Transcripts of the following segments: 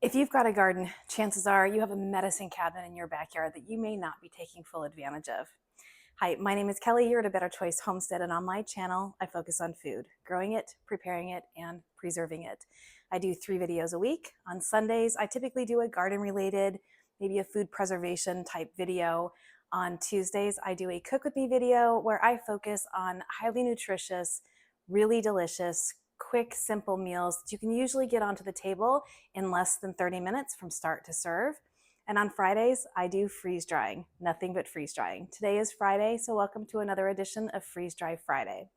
If you've got a garden, chances are you have a medicine cabinet in your backyard that you may not be taking full advantage of. Hi, my name is Kelly. You're at A Better Choice Homestead, and on my channel, I focus on food, growing it, preparing it, and preserving it. I do 3 videos a week. On Sundays, I typically do a garden-related, maybe a food preservation type video. On Tuesdays, I do a cook with me video where I focus on highly nutritious, really delicious, quick, simple meals that you can usually get onto the table in less than 30 minutes from start to serve. And on Fridays, I do freeze drying, nothing but freeze drying. Today is Friday, so welcome to another edition of Freeze Dry Friday.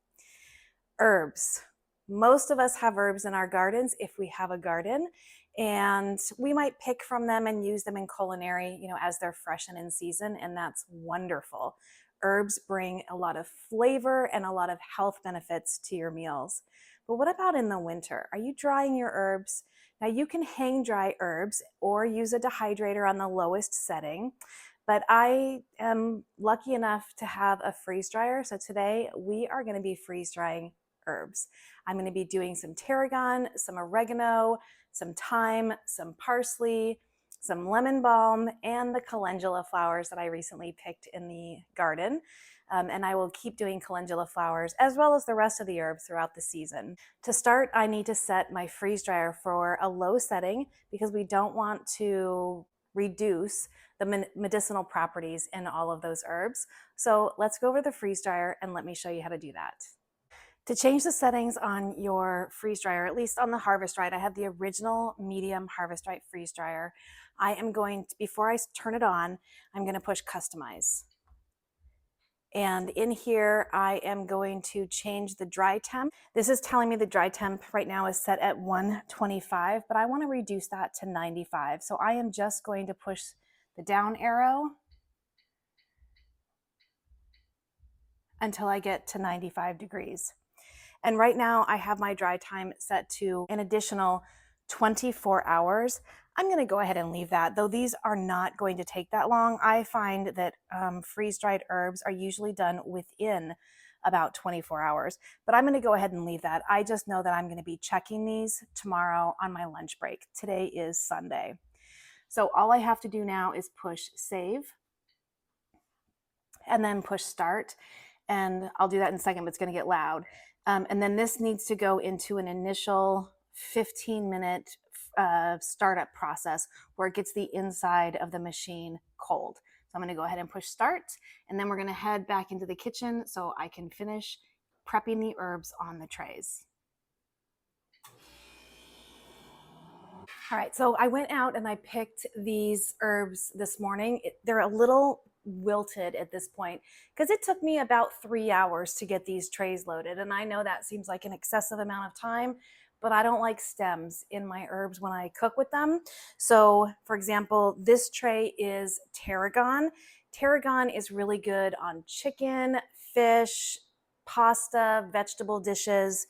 Herbs. Most of us have herbs in our gardens if we have a garden, and we might pick from them and use them in culinary, as they're fresh and in season, and that's wonderful. Herbs bring a lot of flavor and a lot of health benefits to your meals. But what about in the winter? Are you drying your herbs? Now you can hang dry herbs or use a dehydrator on the lowest setting, but I am lucky enough to have a freeze dryer. So today we are going to be freeze drying herbs. I'm going to be doing some tarragon, some oregano, some thyme, some parsley, some lemon balm, and the calendula flowers that I recently picked in the garden. And I will keep doing calendula flowers as well as the rest of the herbs throughout the season. To start, I need to set my freeze dryer for a low setting because we don't want to reduce the medicinal properties in all of those herbs. So let's go over the freeze dryer and let me show you how to do that. To change the settings on your freeze dryer, at least on the Harvest Right, I have the original medium Harvest Right freeze dryer. I am going to, before I turn it on, I'm going to push customize. And in here, I am going to change the dry temp. This is telling me the dry temp right now is set at 125, but I want to reduce that to 95. So I am just going to push the down arrow until I get to 95 degrees. And right now I have my dry time set to an additional 24 hours. I'm going to go ahead and leave that, though these are not going to take that long. I find that freeze-dried herbs are usually done within about 24 hours, but I'm going to go ahead and leave that. I just know that I'm going to be checking these tomorrow on my lunch break. Today is Sunday. So all I have to do now is push save and then push start. And I'll do that in a second, but it's going to get loud. And then this needs to go into an initial 15-minute startup process where it gets the inside of the machine cold. So I'm going to go ahead and push start, and then we're going to head back into the kitchen so I can finish prepping the herbs on the trays. All right, so I went out and I picked these herbs this morning. They're a little wilted at this point because it took me about 3 hours to get these trays loaded. And I know that seems like an excessive amount of time, but I don't like stems in my herbs when I cook with them. So for example, this tray is tarragon. Tarragon is really good on chicken, fish, pasta, vegetable dishes.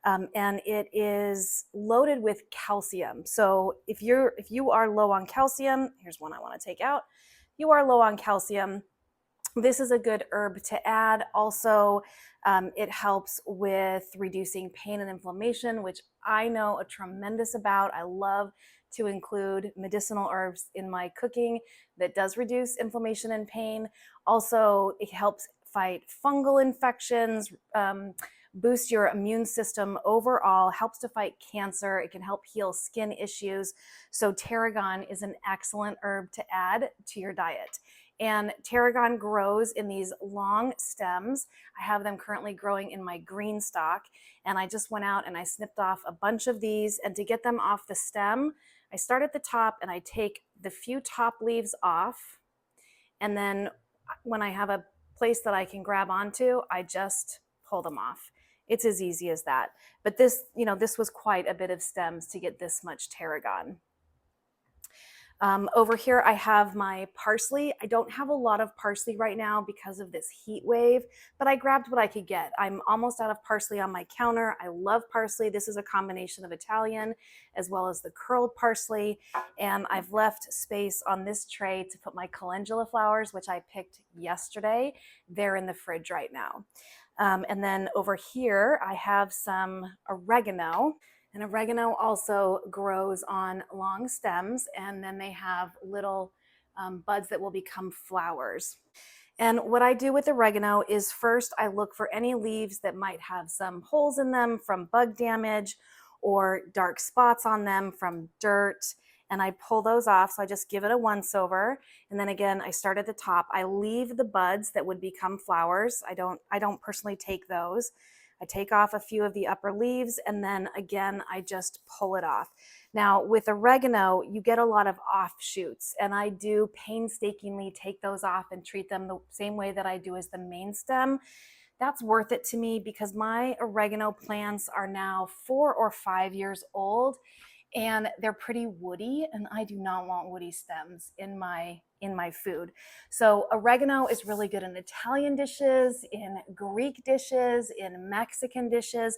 And it is loaded with calcium. So if you are low on calcium, here's one I want to take out. You are low on calcium, this is a good herb to add. Also, it helps with reducing pain and inflammation, which I know a tremendous about. I love to include medicinal herbs in my cooking that does reduce inflammation and pain. Also, it helps fight fungal infections, boost your immune system overall, helps to fight cancer. It can help heal skin issues. So tarragon is an excellent herb to add to your diet. And tarragon grows in these long stems. I have them currently growing in my green stock. And I just went out and I snipped off a bunch of these. And to get them off the stem, I start at the top and I take the few top leaves off. And then when I have a place that I can grab onto, I just pull them off. It's as easy as that. But this, this was quite a bit of stems to get this much tarragon. Over here, I have my parsley. I don't have a lot of parsley right now because of this heat wave, but I grabbed what I could get. I'm almost out of parsley on my counter. I love parsley. This is a combination of Italian as well as the curled parsley. And I've left space on this tray to put my calendula flowers, which I picked yesterday. They're in the fridge right now. And then over here, I have some oregano. And oregano also grows on long stems, and then they have little buds that will become flowers. And what I do with oregano is first I look for any leaves that might have some holes in them from bug damage or dark spots on them from dirt, and I pull those off. So I just give it a once over, and then again I start at the top. I leave the buds that would become flowers. I don't personally take those. I take off a few of the upper leaves, and then again I just pull it off. Now with oregano, you get a lot of offshoots, and I do painstakingly take those off and treat them the same way that I do as the main stem. That's worth it to me because my oregano plants are now 4 or 5 years old, and they're pretty woody, and I do not want woody stems in my food. So oregano is really good in Italian dishes, in Greek dishes, in Mexican dishes.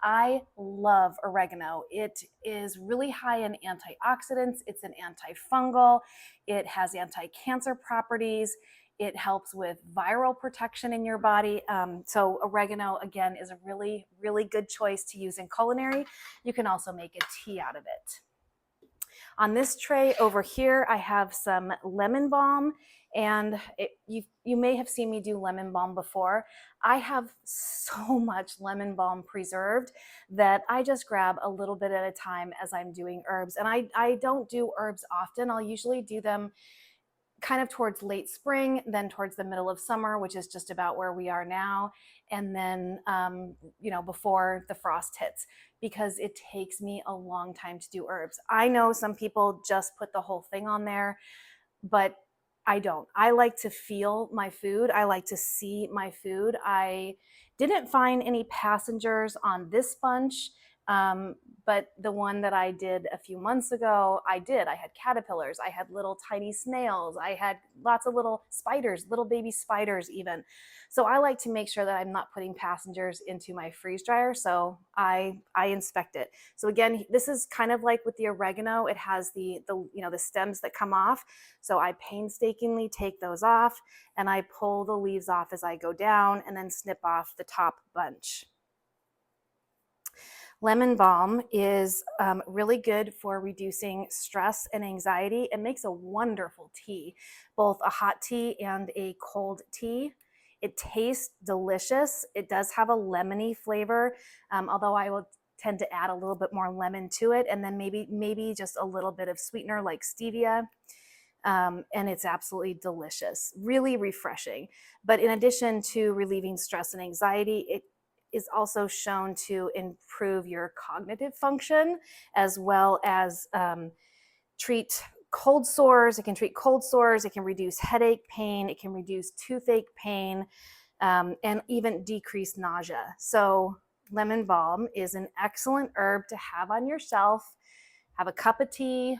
I love oregano. It is really high in antioxidants. It's an antifungal. It has anti-cancer properties. It helps with viral protection in your body. So oregano, again, is a really, really good choice to use in culinary. You can also make a tea out of it. On this tray over here, I have some lemon balm, and you may have seen me do lemon balm before. I have so much lemon balm preserved that I just grab a little bit at a time as I'm doing herbs. And I don't do herbs often. I'll usually do them kind of towards late spring, then towards the middle of summer, which is just about where we are now, and then before the frost hits, because it takes me a long time to do herbs. I know some people just put the whole thing on there, but I don't. I like to feel my food. I like to see my food. I didn't find any passengers on this bunch, but the one that I did a few months ago, I did. I had caterpillars, I had little tiny snails, I had lots of little spiders, little baby spiders even. So I like to make sure that I'm not putting passengers into my freeze dryer, so I inspect it. So again, this is kind of like with the oregano. It has the stems that come off. So I painstakingly take those off, and I pull the leaves off as I go down, and then snip off the top bunch. Lemon balm is really good for reducing stress and anxiety. It makes a wonderful tea, both a hot tea and a cold tea. It tastes delicious. It does have a lemony flavor, although I will tend to add a little bit more lemon to it, and then maybe just a little bit of sweetener like stevia. And it's absolutely delicious, really refreshing. But in addition to relieving stress and anxiety, it is also shown to improve your cognitive function, as well as treat cold sores. It can treat cold sores. It can reduce headache pain. It can reduce toothache pain, and even decrease nausea. So lemon balm is an excellent herb to have on your shelf. Have a cup of tea,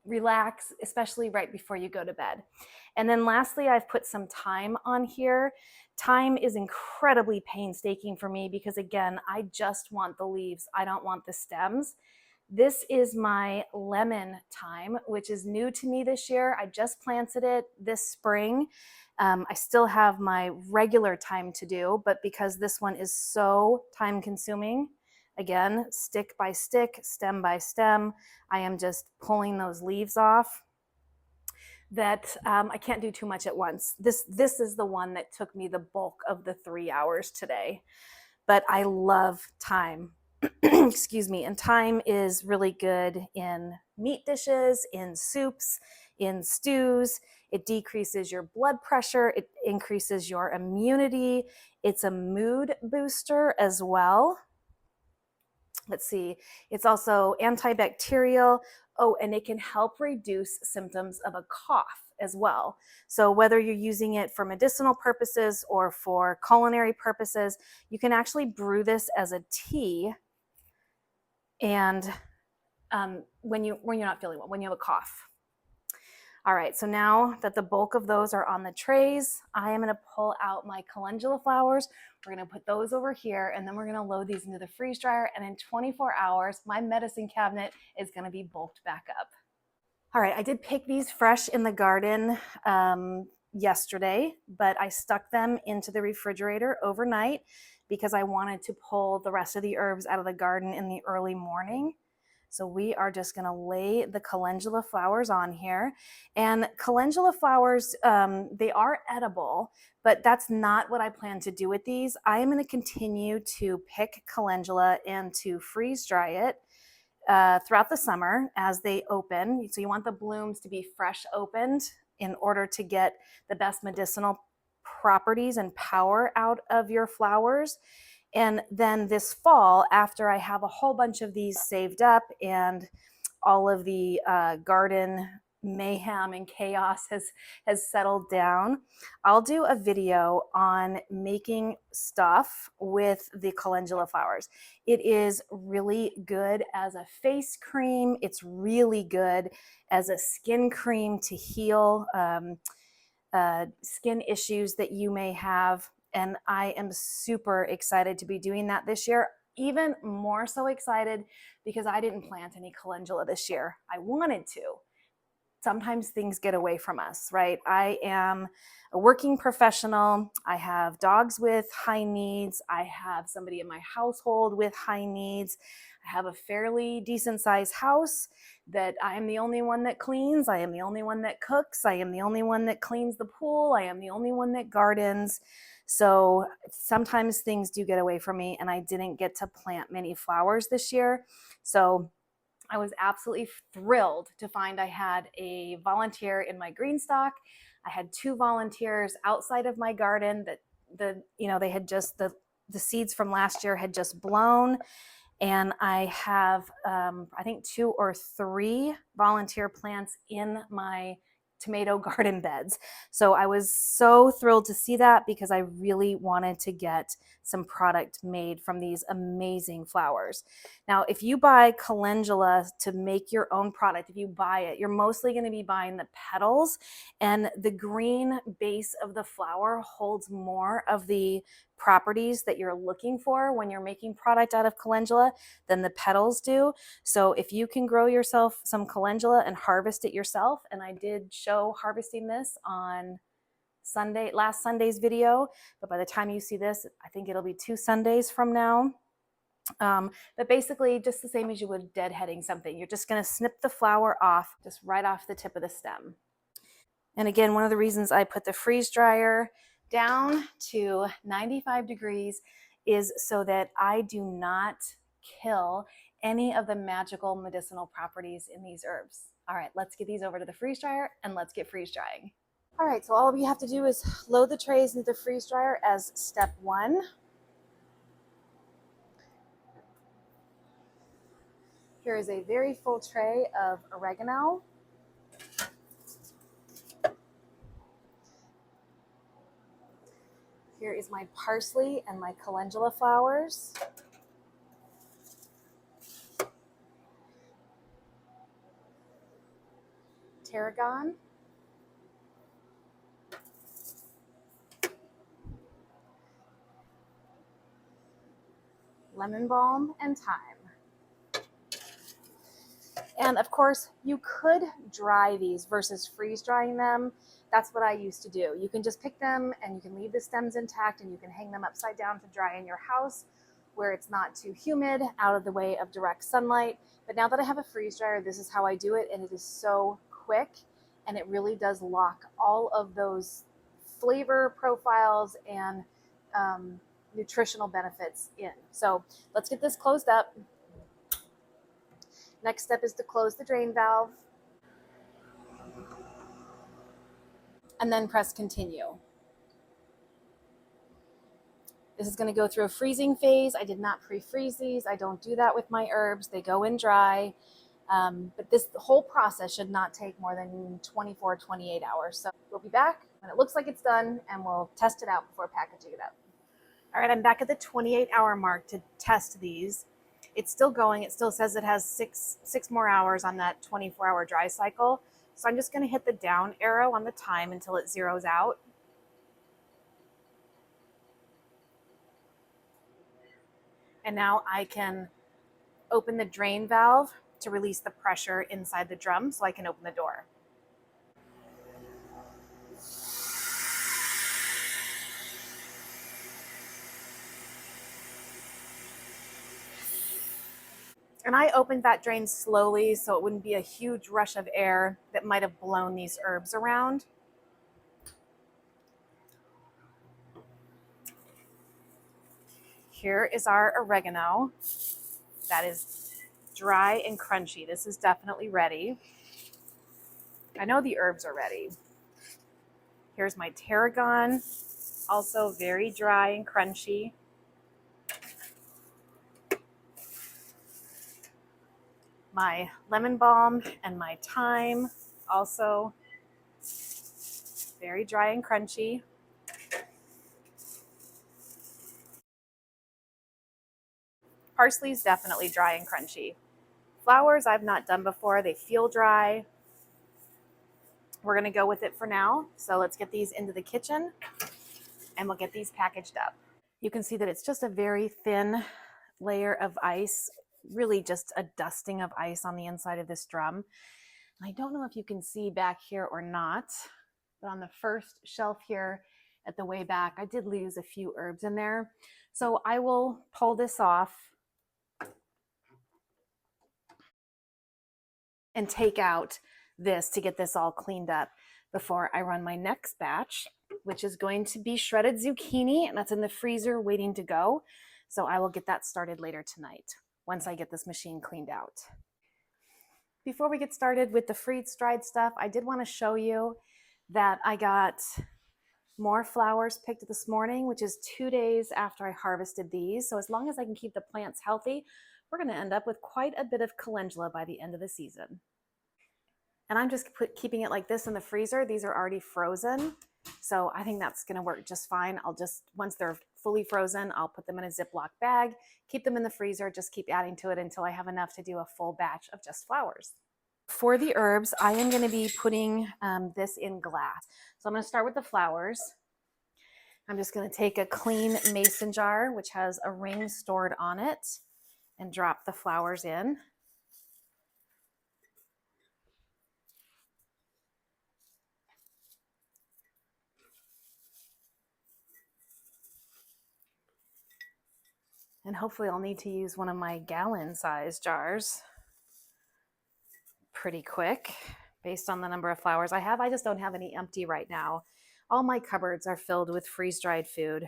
relax, especially right before you go to bed. And then lastly, I've put some thyme on here. Thyme is incredibly painstaking for me because, again, I just want the leaves. I don't want the stems. This is my lemon thyme, which is new to me this year. I just planted it this spring. I still have my regular thyme to do, but because this one is so time consuming, again, stick by stick, stem by stem, I am just pulling those leaves off, that I can't do too much at once. This is the one that took me the bulk of the 3 hours today. But I love thyme. Excuse me. And thyme is really good in meat dishes, in soups, in stews. It decreases your blood pressure. It increases your immunity. It's a mood booster as well. Let's see, it's also antibacterial. Oh, and it can help reduce symptoms of a cough as well. So whether you're using it for medicinal purposes or for culinary purposes, you can actually brew this as a tea. And when you're not feeling well, when you have a cough. All right, so now that the bulk of those are on the trays, I am gonna pull out my calendula flowers. We're gonna put those over here, and then we're gonna load these into the freeze dryer, and in 24 hours, my medicine cabinet is gonna be bulked back up. All right, I did pick these fresh in the garden yesterday, but I stuck them into the refrigerator overnight because I wanted to pull the rest of the herbs out of the garden in the early morning. So we are just going to lay the calendula flowers on here. And calendula flowers, they are edible, but that's not what I plan to do with these. I am going to continue to pick calendula and to freeze dry it throughout the summer as they open. So you want the blooms to be fresh opened in order to get the best medicinal properties and power out of your flowers. And then this fall, after I have a whole bunch of these saved up and all of the garden mayhem and chaos has settled down, I'll do a video on making stuff with the calendula flowers. It is really good as a face cream. It's really good as a skin cream to heal skin issues that you may have. And I am super excited to be doing that this year. Even more so excited because I didn't plant any calendula this year. I wanted to. Sometimes things get away from us, right? I am a working professional. I have dogs with high needs. I have somebody in my household with high needs. I have a fairly decent sized house that I am the only one that cleans. I am the only one that cooks. I am the only one that cleans the pool. I am the only one that gardens. So sometimes things do get away from me, and I didn't get to plant many flowers this year. So I was absolutely thrilled to find I had a volunteer in my green stock. I had 2 volunteers outside of my garden that they had just the seeds from last year had just blown. And I have, I think 2 or 3 volunteer plants in my tomato garden beds. So I was so thrilled to see that because I really wanted to get some product made from these amazing flowers. Now, if you buy calendula to make your own product, if you buy it, you're mostly going to be buying the petals, and the green base of the flower holds more of the properties that you're looking for when you're making product out of calendula than the petals do. So if you can grow yourself some calendula and harvest it yourself, and I did show harvesting this on last Sunday's video, but by the time you see this, I think it'll be 2 Sundays from now. But basically just the same as you would deadheading something. You're just going to snip the flower off, just right off the tip of the stem. And again, one of the reasons I put the freeze dryer down to 95 degrees is so that I do not kill any of the magical medicinal properties in these herbs. All right, let's get these over to the freeze dryer and let's get freeze drying. All right, so all we have to do is load the trays into the freeze dryer as step 1. Here is a very full tray of oregano. Here is my parsley and my calendula flowers. Tarragon. Lemon balm and thyme. And of course, you could dry these versus freeze drying them. That's what I used to do. You can just pick them and you can leave the stems intact and you can hang them upside down to dry in your house where it's not too humid, out of the way of direct sunlight. But now that I have a freeze dryer, this is how I do it, and it is so quick, and it really does lock all of those flavor profiles and nutritional benefits in. So let's get this closed up. Next step is to close the drain valve and then press continue. This is going to go through a freezing phase. I did not pre-freeze these. I don't do that with my herbs. They go in dry. But this whole process should not take more than 24, 28 hours. So we'll be back when it looks like it's done, and we'll test it out before packaging it up. All right, I'm back at the 28-hour mark to test these. It's still going. It still says it has six more hours on that 24-hour dry cycle. So I'm just going to hit the down arrow on the time until it zeroes out. And now I can open the drain valve to release the pressure inside the drum so I can open the door. And I opened that drain slowly so it wouldn't be a huge rush of air that might have blown these herbs around. Here is our oregano. That is dry and crunchy. This is definitely ready. I know the herbs are ready. Here's my tarragon, also very dry and crunchy. My lemon balm and my thyme, also very dry and crunchy. Parsley is definitely dry and crunchy. Flowers I've not done before. They feel dry. We're going to go with it for now. So let's get these into the kitchen and we'll get these packaged up. You can see that it's just a very thin layer of ice, really just a dusting of ice on the inside of this drum. I don't know if you can see back here or not, but on the first shelf here at the way back, I did lose a few herbs in there. So I will pull this off and take out this to get this all cleaned up before I run my next batch, which is going to be shredded zucchini, and that's in the freezer waiting to go. So I will get that started later tonight once I get this machine cleaned out. Before we get started with the freeze-dried stuff, I did want to show you that I got more flowers picked this morning, which is 2 days after I harvested these. So as long as I can keep the plants healthy, we're going to end up with quite a bit of calendula by the end of the season. And I'm just keeping it like this in the freezer. These are already frozen. So I think that's going to work just fine. Once they're fully frozen, I'll put them in a Ziploc bag, keep them in the freezer, just keep adding to it until I have enough to do a full batch of just flowers. For the herbs, I am going to be putting this in glass. So I'm going to start with the flowers. I'm just going to take a clean mason jar, which has a ring stored on it, and drop the flowers in. And hopefully I'll need to use one of my gallon-sized jars pretty quick based on the number of flowers I have. I just don't have any empty right now. All my cupboards are filled with freeze-dried food,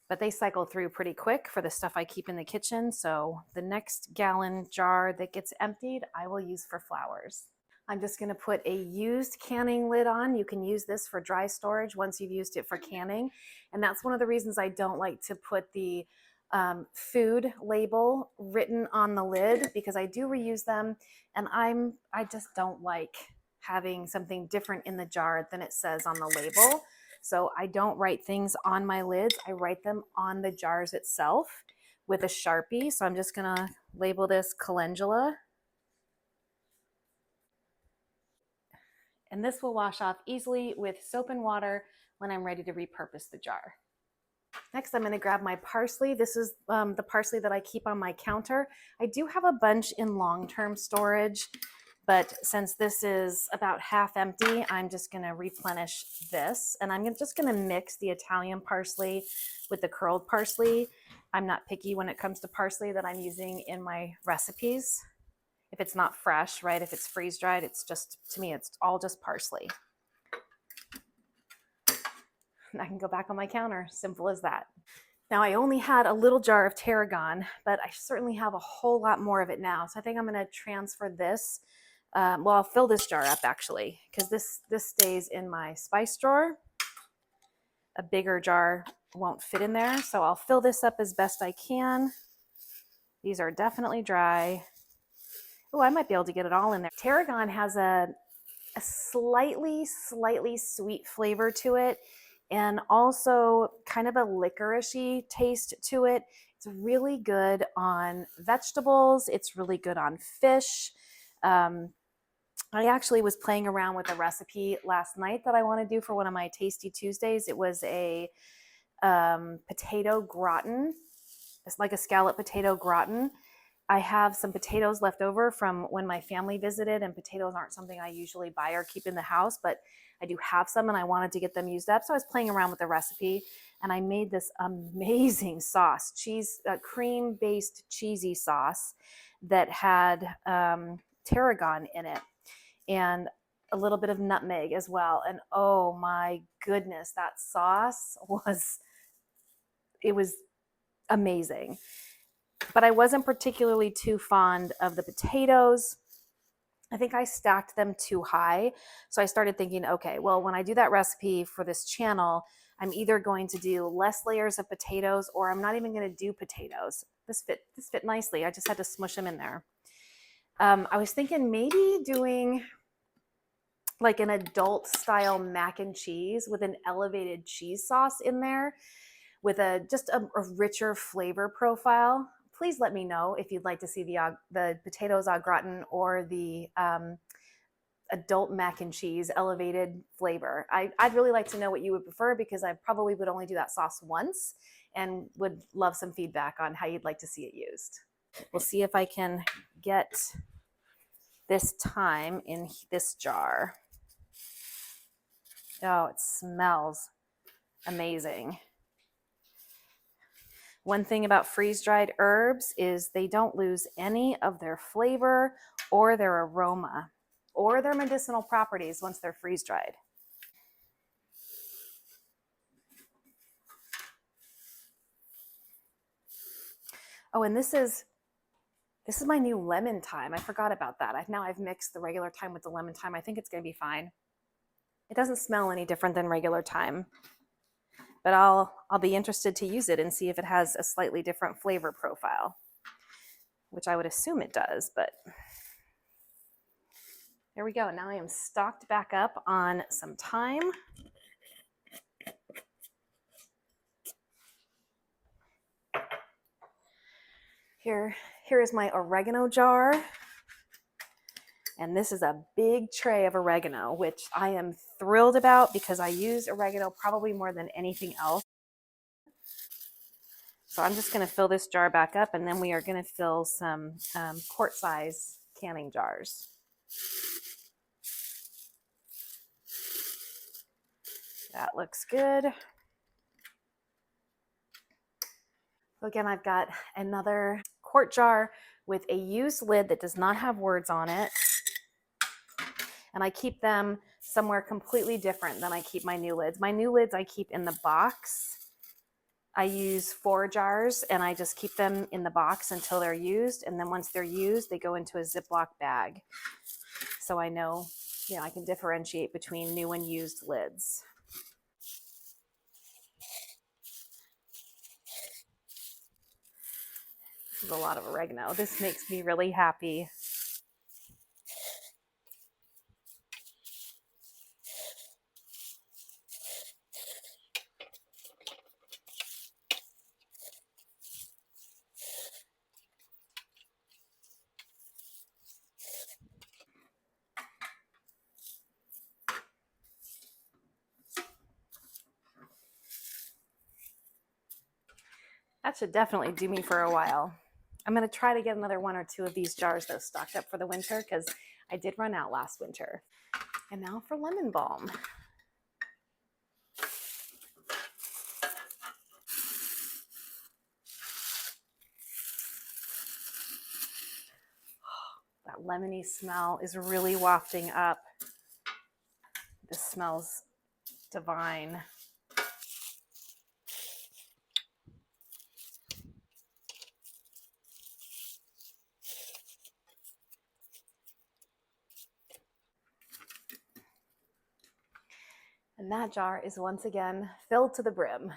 but they cycle through pretty quick for the stuff I keep in the kitchen. So the next gallon jar that gets emptied, I will use for flowers. I'm just going to put a used canning lid on. You can use this for dry storage once you've used it for canning. And that's one of the reasons I don't like to put the food label written on the lid, because I do reuse them, and I just don't like having something different in the jar than it says on the label. So I don't write things on my lids. I write them on the jars itself with a Sharpie. So I'm just going to label this calendula. And this will wash off easily with soap and water when I'm ready to repurpose the jar. Next, I'm going to grab my parsley. This is the parsley that I keep on my counter. I do have a bunch in long-term storage, but since this is about half empty, I'm just going to replenish this. And I'm just going to mix the Italian parsley with the curled parsley. I'm not picky when it comes to parsley that I'm using in my recipes. If it's not fresh, right? If it's freeze-dried, it's just, to me, it's all just parsley. And I can go back on my counter. Simple as that. Now, I only had a little jar of tarragon, but I certainly have a whole lot more of it now. So I think I'm going to transfer this. Well, I'll fill this jar up actually, because this stays in my spice drawer. A bigger jar won't fit in there. So I'll fill this up as best I can. These are definitely dry. Oh, I might be able to get it all in there. Tarragon has a slightly sweet flavor to it, and also kind of a licoricey taste to it. It's really good on vegetables. It's really good on fish. I actually was playing around with a recipe last night that I want to do for one of my Tasty Tuesdays. It was a potato gratin. It's like a scallop potato gratin. I have some potatoes left over from when my family visited, and potatoes aren't something I usually buy or keep in the house, but I do have some and I wanted to get them used up. So I was playing around with the recipe and I made this amazing sauce, cream based cheesy sauce that had tarragon in it and a little bit of nutmeg as well. And oh my goodness, that sauce was amazing. But I wasn't particularly too fond of the potatoes. I think I stacked them too high. So I started thinking, okay, well, when I do that recipe for this channel, I'm either going to do less layers of potatoes or I'm not even going to do potatoes. This fit nicely. I just had to smush them in there. I was thinking maybe doing like an adult style mac and cheese with an elevated cheese sauce in there with just a richer flavor profile. Please let me know if you'd like to see the potatoes au gratin or the adult mac and cheese elevated flavor. I'd really like to know what you would prefer because I probably would only do that sauce once and would love some feedback on how you'd like to see it used. We'll see if I can get this thyme in this jar. Oh, it smells amazing. One thing about freeze-dried herbs is they don't lose any of their flavor or their aroma or their medicinal properties once they're freeze-dried. Oh, and this is my new lemon thyme. I forgot about that. Now I've mixed the regular thyme with the lemon thyme. I think it's going to be fine. It doesn't smell any different than regular thyme, but I'll be interested to use it and see if it has a slightly different flavor profile, which I would assume it does, but there we go. Now I am stocked back up on some thyme. Here is my oregano jar. And this is a big tray of oregano, which I am thrilled about because I use oregano probably more than anything else. So I'm just going to fill this jar back up, and then we are going to fill some quart-size canning jars. That looks good. So again, I've got another quart jar with a used lid that does not have words on it. And I keep them somewhere completely different than I keep my new lids. My new lids I keep in the box. I use 4 jars and I just keep them in the box until they're used. And then once they're used, they go into a Ziploc bag. So I know, I can differentiate between new and used lids. This is a lot of oregano. This makes me really happy. That should definitely do me for a while. I'm going to try to get another 1 or 2 of these jars though stocked up for the winter because I did run out last winter. And now for lemon balm. That lemony smell is really wafting up. This smells divine. And that jar is once again filled to the brim.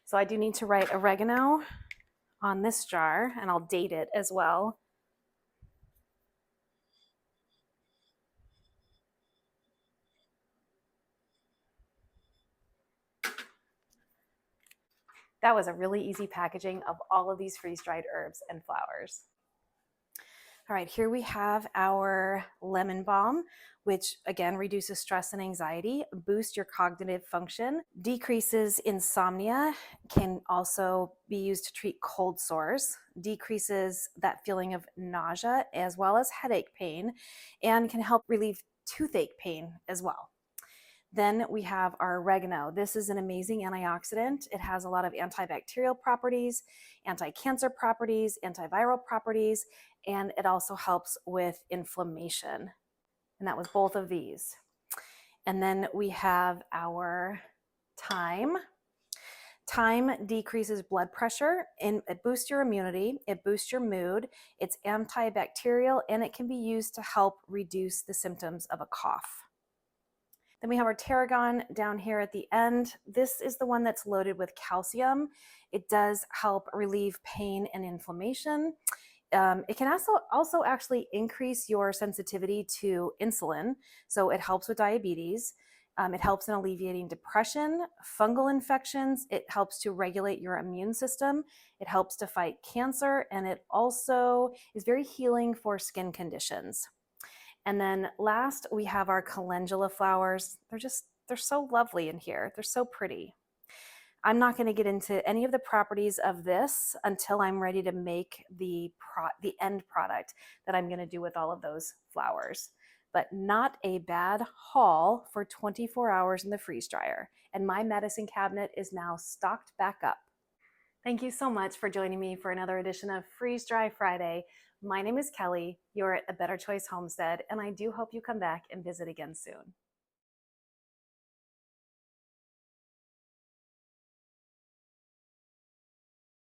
So I do need to write oregano on this jar, and I'll date it as well. That was a really easy packaging of all of these freeze-dried herbs and flowers. All right, here we have our lemon balm, which again reduces stress and anxiety, boosts your cognitive function, decreases insomnia, can also be used to treat cold sores, decreases that feeling of nausea as well as headache pain, and can help relieve toothache pain as well. Then we have our oregano. This is an amazing antioxidant. It has a lot of antibacterial properties, anti-cancer properties, antiviral properties, and it also helps with inflammation. And that was both of these. And then we have our thyme. Thyme decreases blood pressure and it boosts your immunity, it boosts your mood, it's antibacterial, and it can be used to help reduce the symptoms of a cough. Then we have our tarragon down here at the end. This is the one that's loaded with calcium. It does help relieve pain and inflammation. It can also actually increase your sensitivity to insulin. So it helps with diabetes. It helps in alleviating depression, fungal infections. It helps to regulate your immune system. It helps to fight cancer. And it also is very healing for skin conditions. And then last, we have our calendula flowers. They're so lovely in here. They're so pretty. I'm not going to get into any of the properties of this until I'm ready to make the end product that I'm going to do with all of those flowers. But not a bad haul for 24 hours in the freeze dryer. And my medicine cabinet is now stocked back up. Thank you so much for joining me for another edition of Freeze Dry Friday. My name is Kelly. You're at A Better Choice Homestead, and I do hope you come back and visit again soon.